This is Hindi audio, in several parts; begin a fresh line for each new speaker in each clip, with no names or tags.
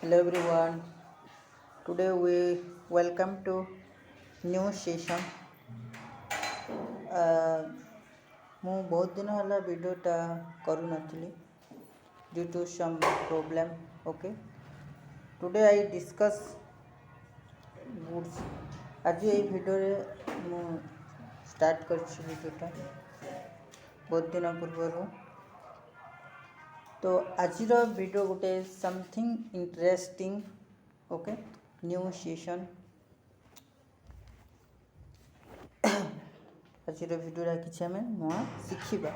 Hello everyone. Today we welcome to new session. ମୁଁ ବହୁତ ଦିନ ହେଲା ଭିଡ଼ିଓଟା କରୁନଥିଲି due to some problem. Okay. Today I discuss goods. ଆଜି ଏଇ ଭିଡ଼ିଓରେ ମୁଁ ଷ୍ଟାର୍ଟ କରିଛି ଭିଡ଼ିଓଟା ବହୁତ ଦିନ ପୂର୍ବରୁ। तो आजिर वीडियो गोटे something interesting okay new session आजिर वीडियो किसी आम नुआ शिखा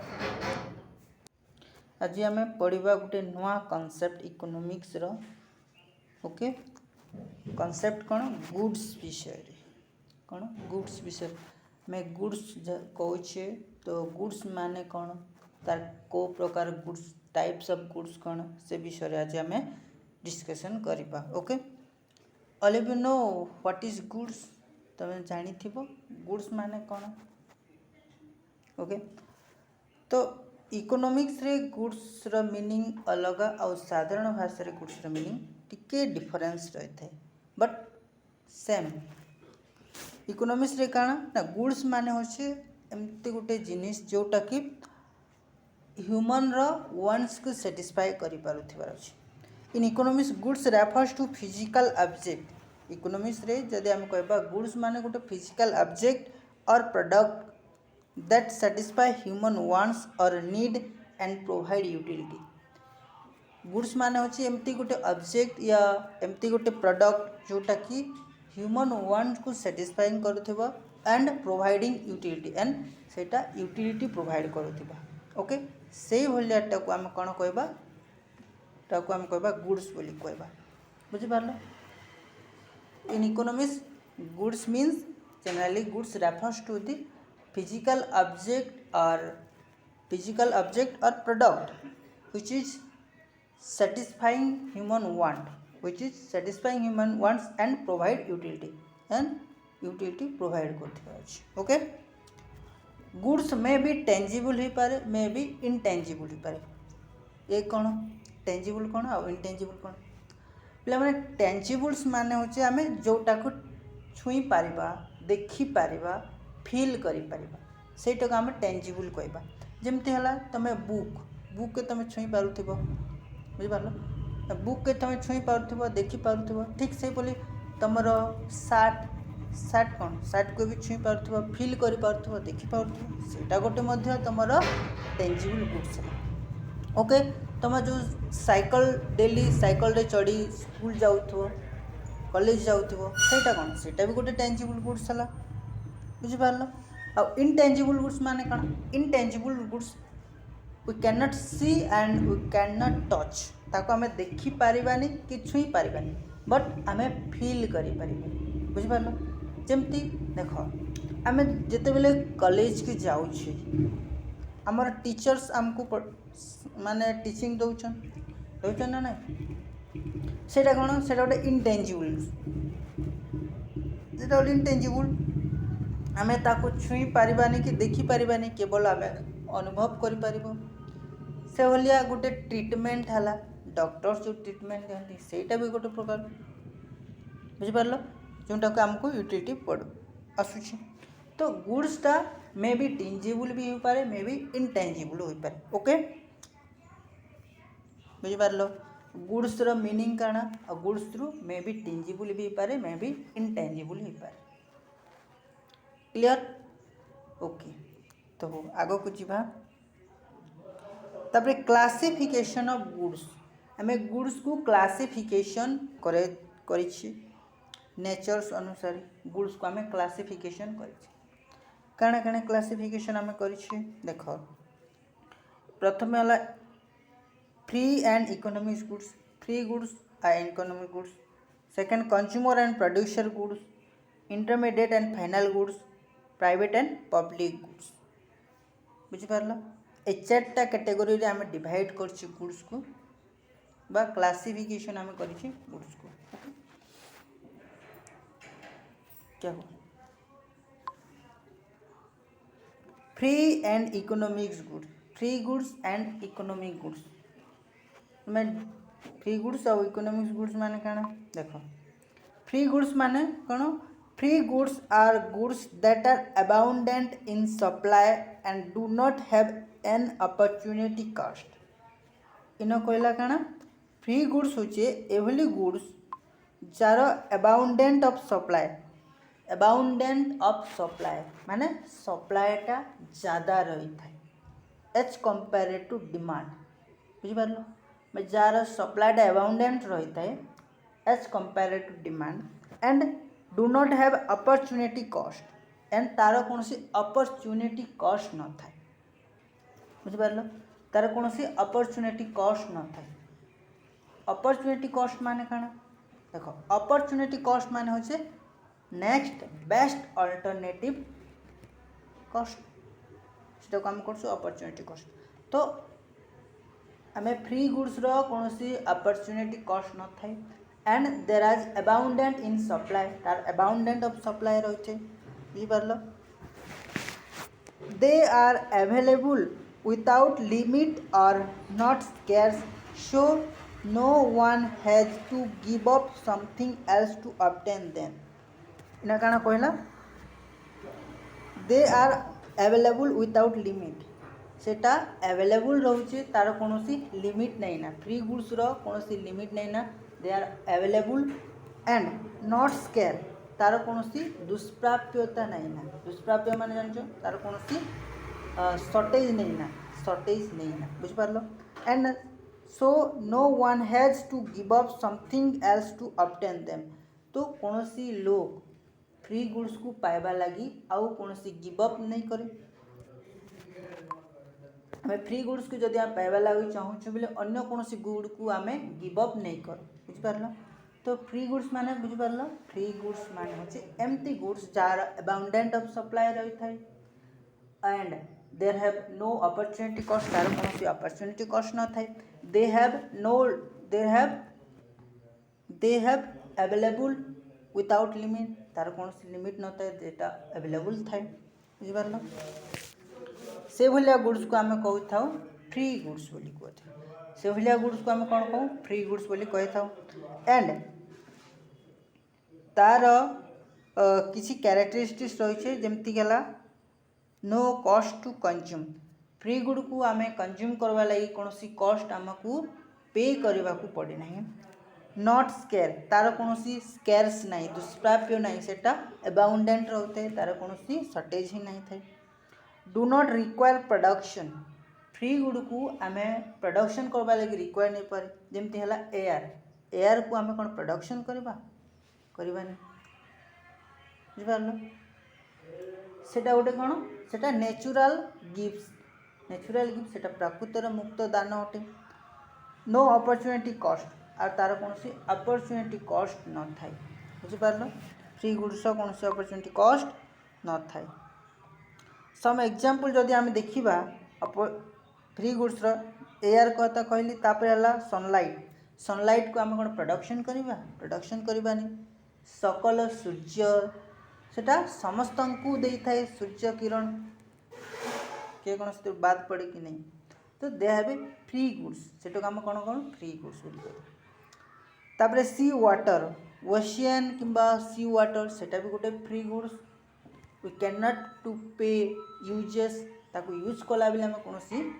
आज आम पढ़ा गोटे नुआ कॉन्सेप्ट इकोनॉमिक्स रो ओके कॉन्सेप्ट कौन गुड्स विषय कौन गुड्स विषय मैं गुड्स कहे तो गुड्स माने कौन तार को प्रकार गुड्स टाइप्स ऑफ गुड्स कौन से विषय आज आम डिस्कशन करवा okay all of you know what is goods तुम जानी गुड्स माने कौन ओके तो इकोनॉमिक्स रे गुड्स रो मीनिंग अलग और साधारण भाषा रे गुड्स रो मीनिंग टिके डिफरेंस रही है बट सेम इकोनॉमिक्स रे काना ना गुड्स माने होचे एमती गोटे जिनिस जोटा कि ह्यूमन रो वांट्स को सैटिस्फाई करि पारुथिबार अछि in economics goods refers to physical object economics रे जदि हम कहबा गुड्स माने गोटे physical object or product that satisfy human wants or need and provide utility goods माने होची एमती गोटे ऑब्जेक्ट या एमती गोटे प्रोडक्ट जोटा कि ह्यूमन वांट्स को सैटिस्फाइंग करुथिबा एंड प्रोवाइडिंग यूटिलिटी एंड सेटा यूटिलिटी प्रोवाइड करुथिबा ओके से भाया को आम कौन कहबा ताको आम कहबा गुड्स बोली कहबा बुझी पारलो in economics goods means generally goods refers to the physical object or product which is satisfying human wants and provide utility provide करथिबा अछि ओके गुड्स में भी टेंजिबल हो पारे में भी इनटेंजिबल हो पारे ये कौन टेंजिबल कौन और इनटेंजिबल कौन पे मैंने टेंजिबल्स माने होचे आमे जोटा को छुई पारिबा देखि पारिबा फील करि पारिबा सेटा को आमे टेंजिबल कहबा जेमति हला तमे बुक के तमे छुई पारुथिबो बुझिपार बुक के तुम छुई पार्थ देखी पार्थ ठीक से बोली तुम सार्ट कौन सार्ट को भी छुई पार्थ फिल कर पार्थ देखी पार्थ सेटा गोटे तुम टेंजिबल गुड्स ओके तुम जो साइकिल डेली साइकिल रे चढ़ी स्कूल जाऊ कॉलेज जाऊ सेटा कौन सेटा भी गोटे टेंजिबल गुड्स है बुझिपार आ इनटेंजिबल गुड्स माने कौन intangible goods we cannot see and we cannot touch ताको हमें देखी पारिबानी कि छुई पारिबानी बट आमे फील करि पारिबानी बुझि पारलो जेमती देखो आमे जते बेले कॉलेज के जाउ छी हमर टीचर्स हमको माने टीचिंग दउछन ना सेटा कोन सेटा गोटे इनटेंजिबल सेटा गोटे इनटेंजिबल आमे ताको छुई पारिबानी कि देखी पारिबानी केवल आमे अनुभव करि पारिबो से भलिया गोटे ट्रीटमेंट है डॉक्टर्स जो ट्रीटमेंट दिखती सेटा भी गोटे प्रकार बुझिपार जोटा को आमको यूटिलिटी पड़ आसुची तो गुड्सटा मे भी टेंजिबल भी हो पारे मे भी इनटेंजिबल हो पारे ओके बुझिपार गुड्स रो मीनिंग काना और गुड्स रु मे भी टेंजिबल भी हो पारे मे भी इनटेंजिबल हो पारे क्लियर ओके तो आगो को जीवा तापर क्लासिफिकेशन ऑफ गुड्स आम गुड्स को क्लासिफिकेशन करिछि नेचर्स अनुसार गुड्स को आम क्लासिफिकेशन करिछि काना काना क्लासिफिकेशन आम करिछि देखो प्रथम है free and economic goods free goods and economic goods second consumer and producer goods intermediate and final goods private and public goods बुझिपारल ए चार्टा कैटेगरी रे आम डिवाइड करछि गुड्स को बा क्लासिफिकेशन आम करछि गुड्स को ओके क्या हो free and economics goods free goods and economic goods मैं फ्री गुड्स और इकोनॉमिक्स गुड्स माने काना देखो फ्री गुड्स माने कौन free goods are goods that are abundant in supply and do not have an opportunity cost इन कहला काना फ्री गुड्स होचे एभली गुड्स जार अबाउंडेंट ऑफ सप्लाई माने सप्लाईटा ज़्यादा रही था एज कंपेयर टू डिमांड बुझिपार जार सप्लाईटा अबाउंडेंट रही था as compare to demand and do not have opportunity cost and तार कौन सी अपॉर्चुनिटी कॉस्ट न था बुझिपार तार कौन सी अपॉर्चुनिटी कॉस्ट न था अपॉर्चुनिटी कॉस्ट माने काना देखो अपॉर्चुनिटी कॉस्ट माने होचे नेक्स्ट बेस्ट अल्टरनेटिव कॉस्ट सेटा काम करछु अपॉर्चुनिटी कॉस्ट तो आमे फ्री गुड्स रो कौन सी अपॉर्चुनिटी कॉस्ट न थाई and there is abundant in supply तार अबाउंडेंट ऑफ सप्लाई रहिছে बुझि पारलो they are available without limit और not scarce so no one has to give up something else to obtain them इना काना कहला they are available without limit सेटा अवेलेबल रोचे तार कौन लिमिट नहीं ना फ्री गुड्स रो कौन लिमिट नहीं ना they are available and not scarce तार कौन दुष्प्राप्यता नहीं ना दुष्प्राप्य मान जान तार कौन शॉर्टेज नहीं ना बुझिपार and so no one has to give up something else to obtain them तो कौन लोग फ्री गुड्स को पाइबा लगी आउ कौन गिव अप नहीं करे आम फ्री गुड्स को जब आम पाइबा लगी चाहूँ बोले अन्य कौन गुड को आम गिव अप नहीं कर बुझिपार तो फ्री गुड्स माने बुझिपार फ्री गुड्स माने होचे एमती गुड्स जार अबाउंडेंट ऑफ सप्लाई रही थाए and there have no opportunity cost तार कौन अपॉर्चुनिटी कॉस्ट न थाए they have available without limit तार कौन लिमिट न थाए जेटा अवेलेबल थाए बुझिपार से भलिया गुड्स को आम कही था फ्री गुड्स बोली कही से भलिया गुड्स को आम कौन कहूँ फ्री गुड्स बोली कही था एंड तार किसी कैरेक्टरिस्टिक्स रही जमती गला no cost to consume free good को आम कंज्यूम करवा लगी कौन सी कॉस्ट आमको पे करने को पड़े ना नॉट स्केर तार कौन स्केर्स नहीं दुष्प्राप्य नहीं सेटा अबाउंडेंट रहते तार कौन शॉर्टेज ही नहीं थे do not require production free good को आम प्रोडक्शन करवा लगी रिक्वायर नहीं पारे जमती है एयर को आम कौन प्रोडक्शन करवा बुझिपार सेटा गोटे कौन सेटा नेचुरल गिफ्ट सेटा प्रकृतिर मुक्त दान अटे नो अपॉर्चुनिटी कॉस्ट और तार कौन अपॉर्चुनिटी कॉस्ट न थाए बुझिपार फ्री गुड्स कौन अपॉर्चुनिटी कॉस्ट न थाए सम एग्जांपल जदि आम देखा फ्री गुड्स एयर कहता कहली है सनलाइट को आम कौन प्रोडक्शन करवानी सकल सूर्य सेटा समस्त को दे थाए सूर्य किरण किए कौन से बाद पड़े कि नहीं तो they have a free goods सेटा आम कौन कौन फ्री गुड्स बोली तापर सी वाटर ओशियन किंबा सी वाटर सेटा भी गोटे free goods we can not to pay uses ताको यूज कला बेले आम कौन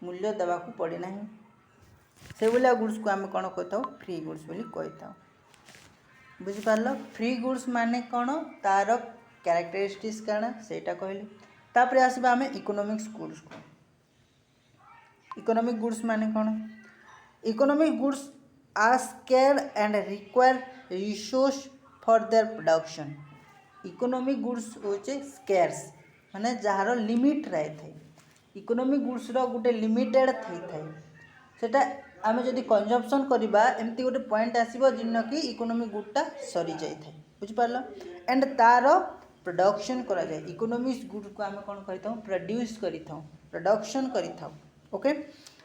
मूल्य देवा पड़े ना से भाया गुड्स को आम कौन कही फ्री गुड्स बोली कही बुझिपार फ्री गुड्स माने कौन तार कैरेक्टरिस्टिक्स कण सेटा कहले तापर आसबा आम इकोनॉमिक्स गुड्स को इकोनॉमिक गुड्स माने कौन economic goods are scarce and require resource for their production economic goods होचे स्केर्स माने जार लिमिट रही थे इकोनॉमिक गुड्स रो गोटे लिमिटेड थी थाए सेटा आम जदि कंजम्पशन करवा एमती गोटे पॉइंट आसो जिन कि इकोनॉमिक गुडटा सरी जाए बुझिपार एंड तार प्रोडक्शन करा जाए इकोनॉमिक गुड को आम कौन कर प्रोड्यूस प्रोडक्शन कर okay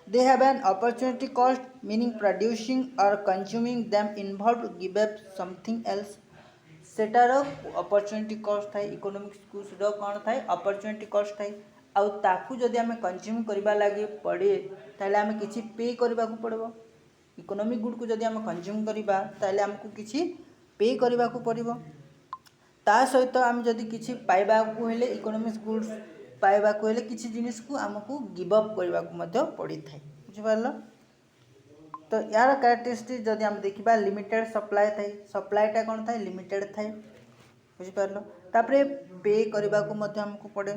they have an opportunity cost meaning producing और consuming them involve give up something else सेटार अपॉर्चुनिटी कॉस्ट थाए इकोनॉमिक्स गुड्स कौन थाए अपॉर्चुनिटी कॉस्ट थाए आउ ताकू जदि आम कंज्यूम करवा लगे पड़े ताले आम किसी पे करने को पड़ो इकोनॉमिक गुड को जदि आम कंज्यूम करवा ताले आमको किसी पे करने को पड़ो ता सहित आम जदि किसी पाइबा हेले इकोनॉमिक गुड्स पाइबा हेले किसी जिनिस को आमको गिव अप करने को पड़ी था बुझिपार तो यार कैरेक्टरिस्टिक जदि आम देखा लिमिटेड सप्लाई थाए सप्लाईटा कौन थाए लिमिटेड थाए बुझिपार तापर पे करने को आमको पड़े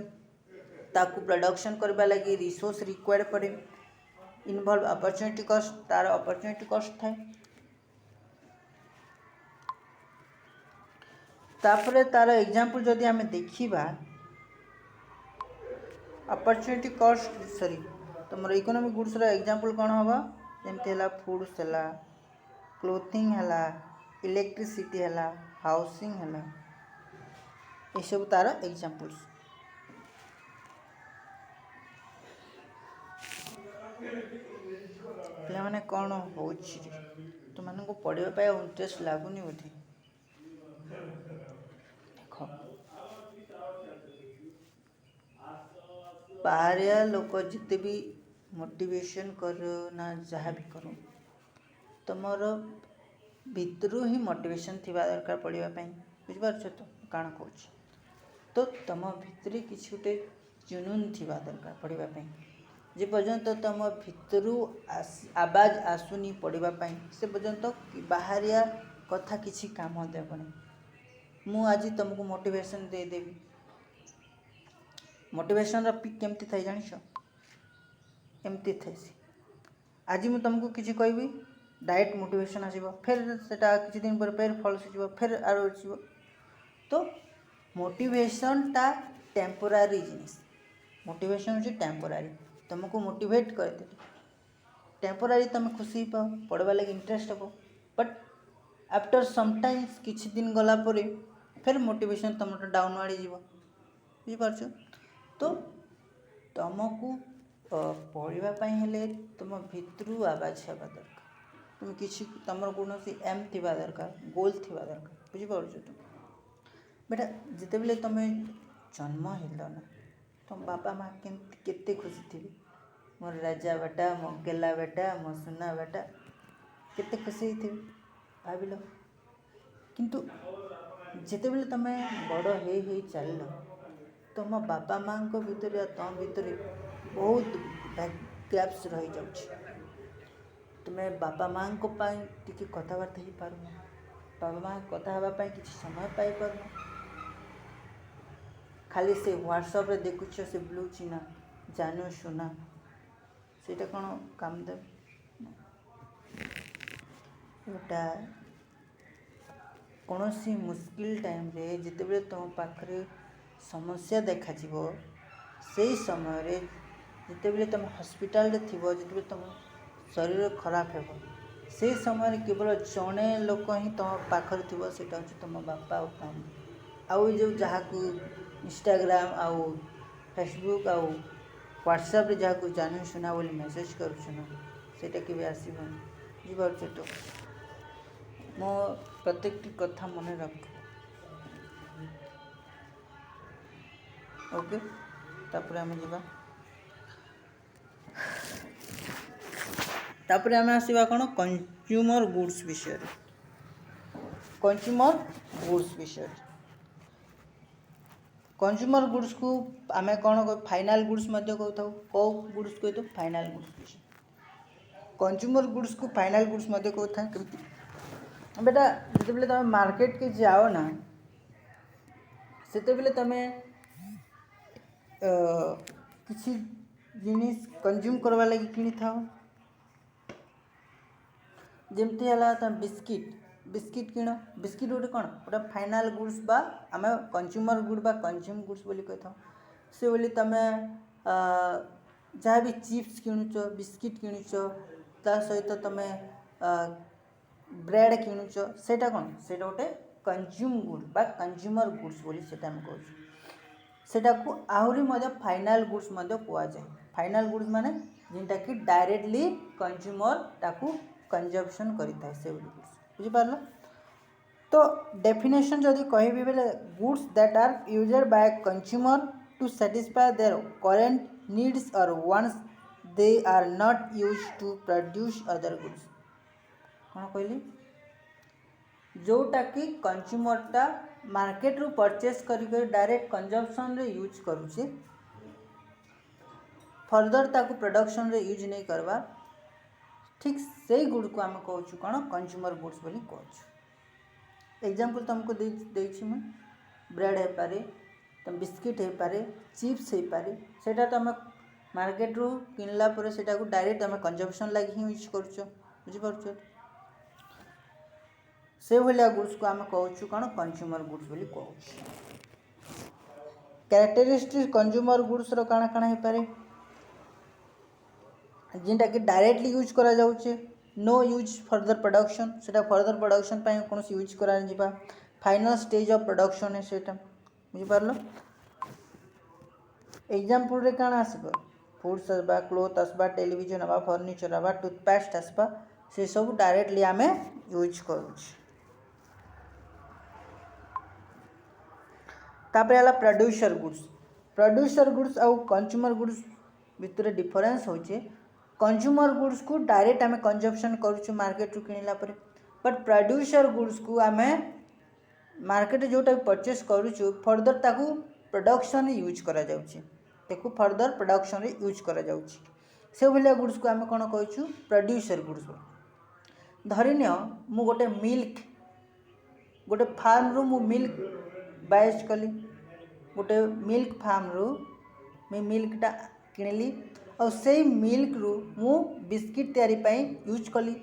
ताकू प्रोडक्शन करने लगी रिसोर्स रिक्वायर्ड पड़े इनवॉल्व अपॉर्चुनिटी कॉस्ट तार अपॉर्चुनिटी कॉस्ट थाए तापर तार एग्जांपल जदि आम देखा अपॉर्चुनिटी कॉस्ट सॉरी तुम इकोनॉमिक गुड्स रो एग्जांपल कौन हम जमती है फूड्स है क्लोथिंग है इलेक्ट्रिसिटी है हाउसिंग है ये सब तार एग्जांपल्स पे कौन हो तुमको पढ़ाई इंटरेस्ट लगुनि बोधे देख बाहरिया लोक जिते भी मोटिवेशन करो ना जहाँ भी करो तुमर भितर ही मोटिवेशन थी दरकार पढ़ाई बुझिपार तो कण कह तो तुम भितर किसी गोटे जुनून थी दरकार पढ़ाई जे पर्यंत तुम भितर आवाज आसुनी पढ़ाई से पर्यंत बाहरिया कथा किसी काम देवनी मु आज तुमको मोटिवेशन देदेवी मोटिवेशन पिक केमती थाए जान एमती थे आज मुझे तुमको किसी कहबी डायरेक्ट मोटिवेशन आसो फिर से किसी दिन पर फिर फॉल्स हो फिर आर हो तो मोटिवेशनटा टेम्पोरारी जिनिस मोटिवेशन हूँ टेम्पोरारी तुमको मोटिवेट कर टेम्पोरारी तुम खुशी पाओ पढ़वा लगे इंटरेस्ट हे बट आफ्टर समटाइम्स किसी दिन गला परे फिर मोटिवेशन तुम डाउन आड़े जीव बुझिपार तो तुमको पढ़ाई हेले तुम भितर आवाज हवा दरकार तुम किसी तुम कौन एम थी दरकार गोल थी दरकार बुझिपार तुम बेटा जिते बेले तुम जन्म हेल ना तुम बापा माँ केते खुशी थी मोर राजा बेटा मो गेला बेटा मो सुना बेटा केते खुशी थी भाविल किंतु जिते बेले तुम बड़ हे चल तुम बापा माँ भितर तुम भितर बहुत गैप्स रही जाऊँ तुम्हें बापा माँ टी कथबार्ता हो पार बापा माँ कथा हाँपाई कि समय पाई पार खाली से व्हाट्सएप रे देखुछ से ब्लू चिना जानू सुना सेटा कौन काम दे गोटा कौन सी मुश्किल टाइम रे जिते बेले तुम पाखरे समस्या देखा से समय रे जिते बेले तुम हॉस्पिटल रे थिबो जिते बेले तुम शरीर खराब हे से समय केवल जड़े लोक ही तुम पाखर थी से तुम बापा आउ जो जहाँ को इंस्टाग्राम आउ फेसबुक आउ व्हाट्सएप रे जहाँ को जानू सुना बोली मेसेज करूँ के आसबन बुझिपार तो मो प्रत्येक कथा मन रख ओके तापर आम जा तापर आम आसवा कौन कंज्यूमर गुड्स विषय कंज्यूमर गुड्स विषय कंज्यूमर गुड्स को आम कौन फाइनाल गुड्स कहता कौ गुड्स कही तो फाइनाल गुड्स विषय कंज्यूमर गुड्स को फाइनाल गुड्स कहता कमी बेटा जिते बेले तुम मार्केट के जाओ ना सेते बेले तुम किसी जिनिस कंज्यूम करवा लगी किनी थाओ जमती है तुम बिस्किट किण बिस्किट गोटे कौन गोटे फाइनाल गुड्स बा आम कंज्यूमर गुड बा कंज्यूम गुड्स बोली कही से बोली तुम जहाँ भी चिप्स किणुच बिस्किट किणुच ता सहित तुम ब्रेड किणुच सेटा कौन से गोटे कंज्यूम गुड बा कंज्यूमर गुड्स बोली सेटा हम कहूँ सेटा को आहरी फाइनाल गुड्स कहुए फाइनाल गुड्स माने जिनटा कि डायरेक्टली कंज्यूमर ताकू कंजम्पशन करिता है से गुड्स बुझिपार तो डेफिनेशन जदि कहबी बेले goods that are used by consumer to satisfy their current needs और wants they are not used to produce other goods कौन कहली जोटा कि कंज्यूमरटा मार्केट रू परचेस कर डायरेक्ट कंजम्पशन रे यूज करुचे फर्दर ताकू प्रोडक्शन रे यूज नहीं करवा ठीक से गुड को आम कहूँ कौन कंज्यूमर गुड्स बोली कहूँ। एग्जांपल तुमको देछि मैं ब्रेड हो पारे तुम बिस्किट हो पारे चिप्स हो पारे सेटा तो आम मार्केट रू किनला पर सेटा को डायरेक्ट आम कंजम्पशन लगी ही यूज करुच बुझिपार से भाया गुड्स को आम कहूँ कौन कंज्यूमर गुड्स बोली कहूँ। कैरेक्टरिस्टिक कंज्यूमर गुड्स रो काଣା काଣା हो पारे जिनटा कि डायरेक्टली यूज करा जाउचे नो यूज फर्दर प्रोडक्शन सेटा फर्दर प्रोडक्शन पाई कौन यूज करा जिबा फाइनल स्टेज ऑफ प्रोडक्शन है सेटा बुझी पारलो। एग्जांपल रे काଣା आसबा फूड्स आसबा क्लोथ आसबा टेलीविजन आसबा फर्निचर आसबा टूथपेस्ट आसबा से सब डायरेक्टली आमे यूज करूछ। तापर आला प्रोड्यूसर गुड्स आउ कंज्यूमर गुड्स भितर डिफरेंस होचे कंज्यूमर गुड्स को डायरेक्ट आमे कंजम्पशन करूछु मार्केट रू किनिला पर बट प्रोड्यूसर गुड्स को आमे मार्केट जोटा परचेस करूछु फर्दर ताकू प्रोडक्शन यूज करा जाउची ताकू फर्दर प्रोडक्शन रे यूज करा जाउची से भलिया गुड्स को आमे कोन कहूछु प्रोड्यूसर गुड्स। धरिनियो मु गोटे मिल्क गोटे फार्म रू मु मिल्क बाइज कली गोटे मिल्क फार्म रू मैं मिल्कटा किणली और से मिल्क रू मु बिस्किट तैयारी पाई यूज कली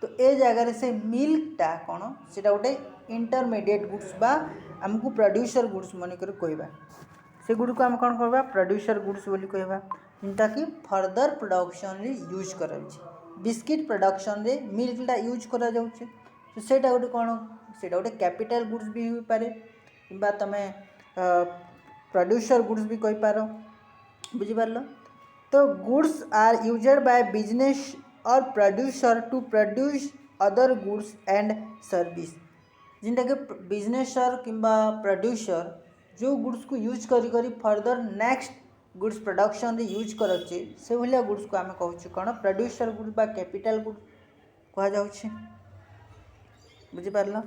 तो ए जगह से मिल्कटा कौन सेटा गोटे इंटरमीडिएट गुड्स बा आमको प्रोड्यूसर गुड्स मनकर कहवा से गुड को आम कौन कहवा प्रोड्यूसर गुड्स बोली कहवा जिनटा कि फर्दर प्रोडक्शन रे यूज करा बिस्किट प्रोडक्शन रे मिल्कटा यूज करा जाउछे तो सेटा गोटे कौन सेटा गोटे कैपिटल गुड्स भी हो पारे किंबा तमे प्रोड्यूसर गुड्स भी कहि पारो बुझी पारलो। तो goods are used by business और producer to produce other goods and service जिनटा कि बिजनेसर किंबा प्रोड्यूसर जो गुड्स को यूज करी करी फर्दर नेक्स्ट गुड्स प्रोडक्शन रे यूज करछे से भलिया गुड्स को आमे कहूछु कोन प्रोड्यूसर गुड बा कैपिटल गुड कहा जाउछे बुझी पारलो।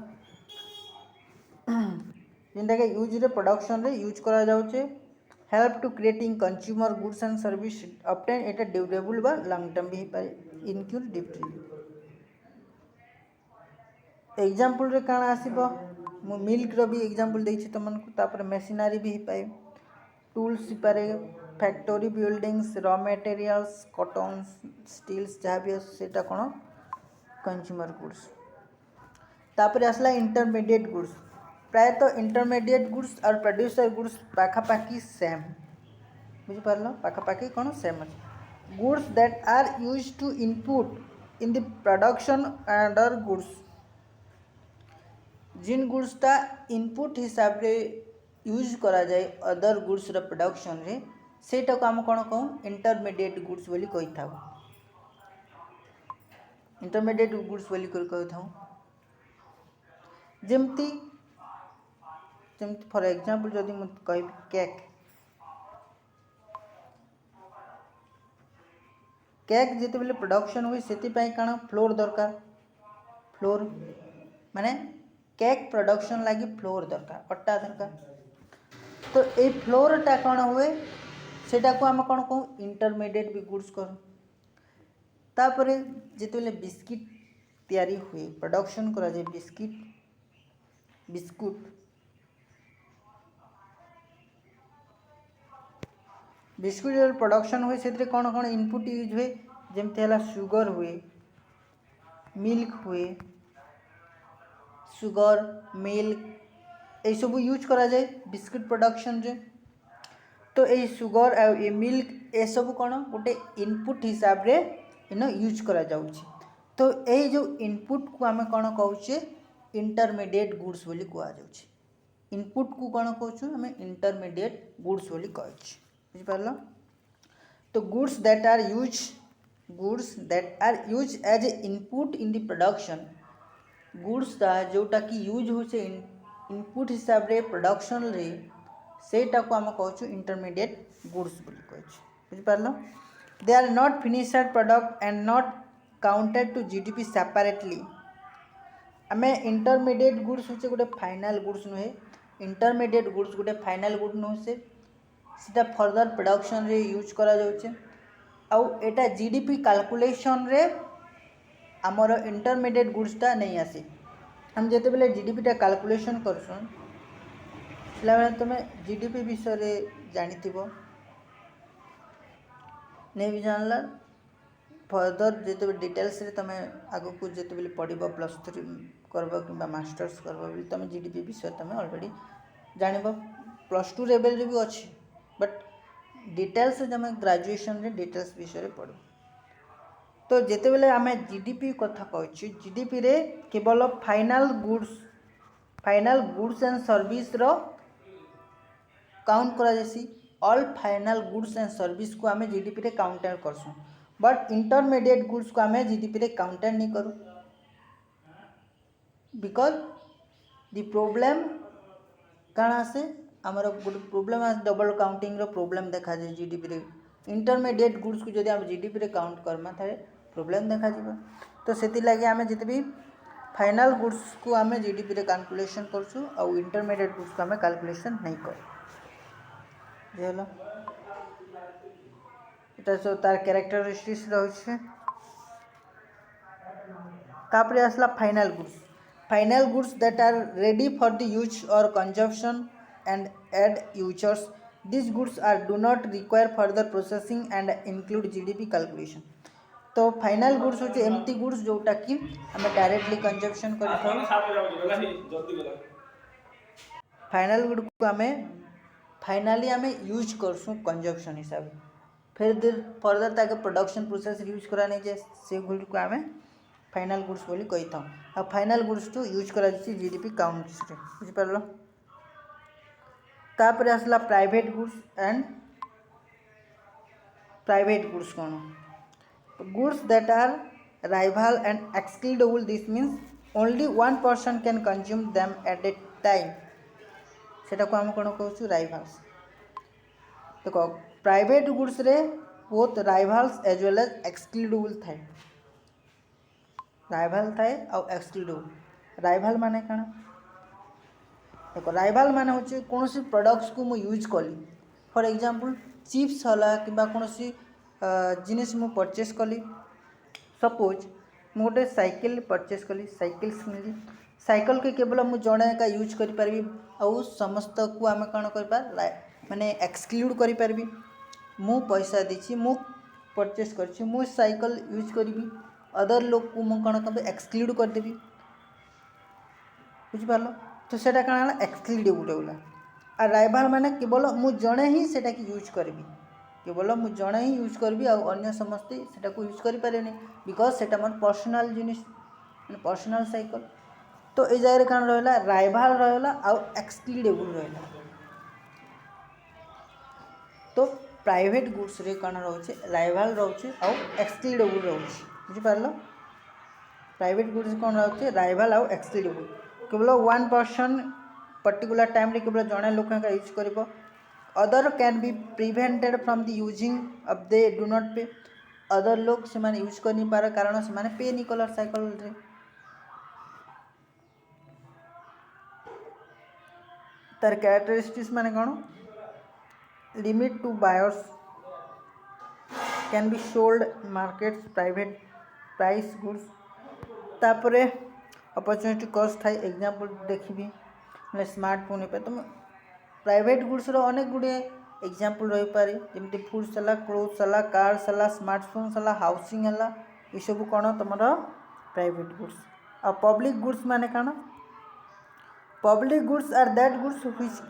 जिनटा के यूज रे प्रोडक्शन रे यूज करा जाउछे help to creating consumer goods and service obtain at durable बा लॉन्ग टर्म भी पाए इनक्यूर डिफरेंट। एग्जांपल रे काना आसीबो मु मिल्क रो भी एग्जांपल देछि तमन को तापर मशीनरी भी पाए टूल्स पारे factory buildings raw materials cotton steels जहाँ भी सेटा कोन कंज्यूमर गुड्स। तापर आसला इंटरमीडिएट गुड्स प्रायतः इंटरमीडिएट गुड्स और प्रोड्यूसर गुड्स पाखापाखी सेम बुझी पारलो पाखापाखी कौन सेम अच्छे goods that are use to input in the production other goods जिन गुड्सटा इनपुट हिसाब रे यूज करा जाए अदर गुड्स रो प्रोडक्शन रे सेटा को हम कौन कहूँ इंटरमीडिएट गुड्स बोली कहि थाउ इंटरमीडिएट गुड्स बोली कहि थाउ जेमती फॉर एग्जांपल जदि मु कहि केक केक जिते बेले प्रोडक्शन हुई से काना फ्लोर दरकार फ्लोर माने केक प्रोडक्शन लगी फ्लोर दरकार अट्टा दरकार तो ये फ्लोरटा कौन हुए सेटा को आम कौन कहूँ इंटरमीडिएट भी गुड्स कर तापर जिते बेले बिस्किट तैयारी हुए प्रोडक्शन करा जाए बिस्कुट जो प्रोडक्शन हुए से कौन कौन इनपुट यूज हुए जमती है सुगर हुए मिल्क हुए सुगर मिल्क ये सब यूज करा जाए बिस्कुट प्रोडक्शन रे तो ये सुगर आ ये मिल्क ये सब कौन गोटे इनपुट हिसाब रे इन यूज करा जाउछि तो ये जो इनपुट को आम कौन कहूचे इंटरमीडिएट गुड्स बोली कह जाउछि इनपुट को कौन कहूँ आम इंटरमीडिएट गुड्स बोली कहछि बुझी पारलो। तो goods that are use as a input in the production goods जोटा कि यूज हो इनपुट हिसाब रे प्रोडक्शन रे सेटा को आम कहूँ इंटरमीडिएट गुड्स बोली कहछि बुझी पारलो। They are not finished product and not counted to GDP separately आम इंटरमीडिएट गुड्स हूँ गोटे फाइनाल गुड्स नुहे इंटरमीडिएट गुड्स गोटे फाइनाल गुड नुहे सीटा फर्दर प्रोडक्शन रे यूज करा जाउछे आउ एटा जीडीपी कैलकुलेशन रे आमर इंटरमीडिएट गुड्सटा नहीं आसे हम जिते बेले जीडीपीटा कैलकुलेशन करसन पिला तुम जीडीपी विषय जानी नहीं भी जानला फर्दर जिते डिटेल्स रे तुम आग को जिते बेले पढ़ +3 करब कि मास्टर्स करब तुम जीडीपी विषय तुम ऑलरेडी जान +2 लेवल रे भी अच्छी बट डिटेल्स तुम ग्रेजुएशन रे डिटेल्स विषय पढ़ तो जिते बेले आम जीडीपी कथा कहूँ जीडीपी रे केवल फाइनाल गुड्स एंड सर्विस रो काउंट करा जासी all final goods and service को आम जीडीपी रे काउंटर करसुँ बट इंटरमीडिएट गुड्स को आम जीडीपी रे काउंटर नहीं करूँ बिकॉज द प्रॉब्लम काण आसे आमर गोटे प्रॉब्लम आसे डबल काउंटिंग रो प्रॉब्लम देखा जाए जीडीपी रे इंटरमीडिएट गुड्स को जब आम जीडीपी रे काउंट करमा थारे प्रॉब्लम देखा जीवा तो सेति लगे आम जिते भी फाइनल गुड्स को आम जीडीपी रे कैलकुलेशन करसु और इंटरमीडिएट गुड्स को आम कैलकुलेशन नहीं कर बुझेला एटा सब तार कैरेक्टरिस्टिक्स रही तापरे आसला final goods that are ready for the use और consumption and end users this goods are do not require further processing and include GDP calculation तो फाइनल गुड्स होचे एमती गुड्स जोटा कि आम डायरेक्टली कंजप्शन कर फाइनल गुड को आम फाइनाली आम यूज करसुँ कंजप्शन हिसाब फिर फर्दर ताके प्रोडक्शन प्रोसेस यूज करा नहीं जाए से गुड को आम फाइनल गुड्स बोली कही था आ फाइनल गुड्स टू यूज करा जीडीपी काउंट्स रे बुझिपारल तापर आसला private goods and private goods कौन goods that are rival and excludable this means only one person can consume them at a time सेटा को हम कौन कहूँ राइवल्स देखो प्राइवेट गुड्स रे both rivals as well as excludable थाए राइवल थाए और एक्सक्लूडेबल राइवल माने काना देखो राइवल माने होचे कोनोसी प्रोडक्ट्स को मु यूज कली फॉर एग्जांपल चिप्स होला किबा कोनोसी जिनिस मु परचेस कली सपोज मु गोटे साइकिल परचेस कली साइकिल किनली साइकिल के केवल मु जड़े का यूज करि परबी और समस्त को आम कौन कर माने एक्सक्लूड करि परबी मु पैसा देछि मु परचेस करछि मु साइकिल यूज करबी अदर लोग को मु कौन कर एक्सक्लूड कर देबी बुझि पारलो तो सेटा काना एक्सक्लूडेबल होला आ राइवल माने केवल मु जड़े ही सेटा की यूज करबी केवल मु जड़े ही यूज करबी और अन्य समस्ते सेटा को यूज करि पारे नहीं बिकॉज सेटा मोर पर्सनल जिनिस माने पर्सनल साइकिल तो ये जगह कौन रहा राइवल रहा और एक्सक्लूडेबल रहा तो प्राइवेट गुड्स रे कौन रोचे राइवल रोचे और एक्सक्लूडेबल रोचे बुझिपारल प्राइवेट गुड्स कौन रोचे राइवल और एक्सक्लूडेबल केवल वन पर्सन पर्टिकुलर टाइम रे केवल जड़े लोक का यूज कर other can be prevented from the using of they do not पे अदर लोग से माने यूज कर नहीं पार कारण से माने पे नहीं कलर साइकिल रे तार कैरेक्टरिस्टिक्स माने कौन limit to buyers can be sold markets private price goods तापरे अपॉर्चुनिटी कॉस्ट थाई एग्जांपल देखिबी माने स्मार्टफोन पे तुम प्राइवेट गुड्स रो अनेक गुडे एग्जांपल रही पारे जेमति फूड सला क्लोथ सला कार सला स्मार्टफोन सला हाउसिंग हला ये सब कौन तुम प्राइवेट गुड्स और पब्लिक गुड्स माने कौन public goods are that goods which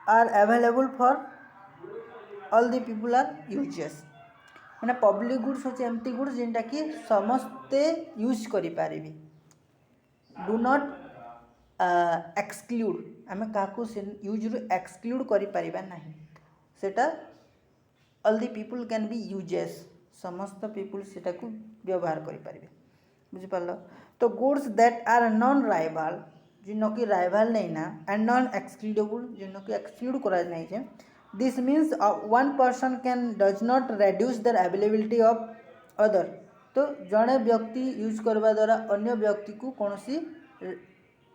are available for all the people are uses माने पब्लिक गुड्स होचे एमती गुड्स जेंटा कि समस्ते यूज करि पारिबी डू नॉट एक्सक्लूड आम क्या यूज रु एक्सक्लूड करि परिबा नहीं सेटा all the people can be uses समस्त पीपल सेटा को व्यवहार करि परिबे बुझि पारलो तो goods that are non rival जिनो कि राइवल नहीं ना एंड नॉन एक्सक्लूडेबल जिनो कि एक्सक्लूड करा नहीं है this means one person can does not reduce their availability of other तो जड़े व्यक्ति यूज करवा द्वारा अन्य व्यक्ति को कौन सी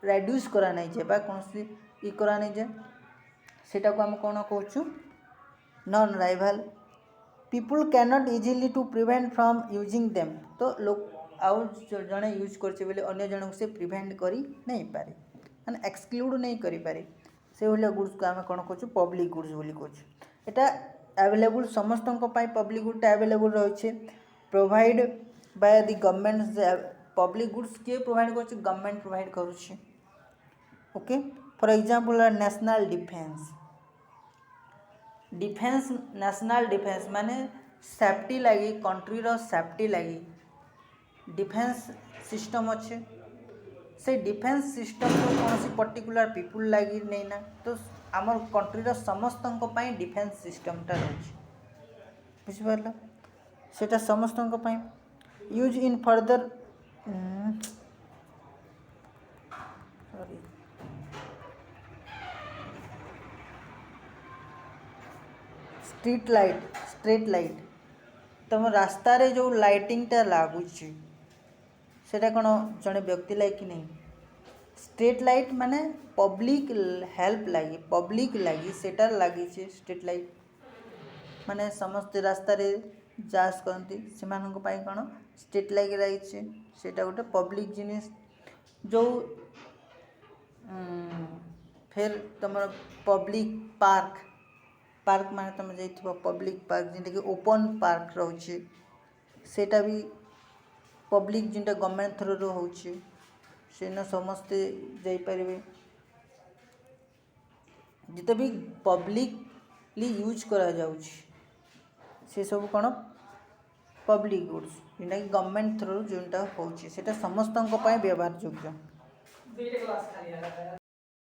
रेड्यूस करा नहीं जाए कौन सी इ करा नहीं जाए सेटा को हम कौन कहूँ non rival people can not easily to prevent from using them तो लोग आउ जड़े यूज करछे बोले अन्य जन से प्रिवेंट करी नहीं पारे माने एक्सक्लूड नहीं करी पारे से भाया गुड्स को आम कौन कहूँ पब्लिक गुड्स बोली कहूँ एटा अवेलेबल समस्त पब्लिक गुड अवेलेबल रही provide by the government public goods किए प्रोवाइड कर गवर्नमेंट प्रोवाइड करुच्छे okay for example national defence defence national defence माने सेफ्टी लगी कंट्री रो सेफ्टी लगी डिफेंस सिस्टम अच्छे से डिफेंस सिस्टम तो कौन सी पर्टिकुलर पीपुल लगी नहीं ना तो आम कंट्री रो समस्त डिफेंस सिस्टमटा रही बुझिपार सेटा समस्त use in further sorry street light तुम रास्ता रे जो लाइटिंगटा लगुच सेटा कौन जड़े व्यक्ति लाइक नहीं स्ट्रीट लाइट माने पब्लिक हेल्प लगी पब्लिक लगी सेटा लगी स्ट्रीट लाइट माने समस्त रास्ता रे जास करती से कौन स्ट्रीट लाइट लगी सेटा गोटे पब्लिक जिनिस जो फिर तुम पब्लिक पार्क पार्क माने तुम जाइथिबो पब्लिक पार्क जिनटा कि ओपन पार्क रोचे सेटा भी पब्लिक जिनटा गवर्नमेंट थ्रू रो होचे सेन समस्ते जाई परिबे जिते भी पब्लिकली यूज करा जाउछि से सब कौन पब्लिक गुड्स जिनटा कि गवर्नमेंट थ्रू जोटा होचे सेटा समस्तन को पाए व्यवहार योग्य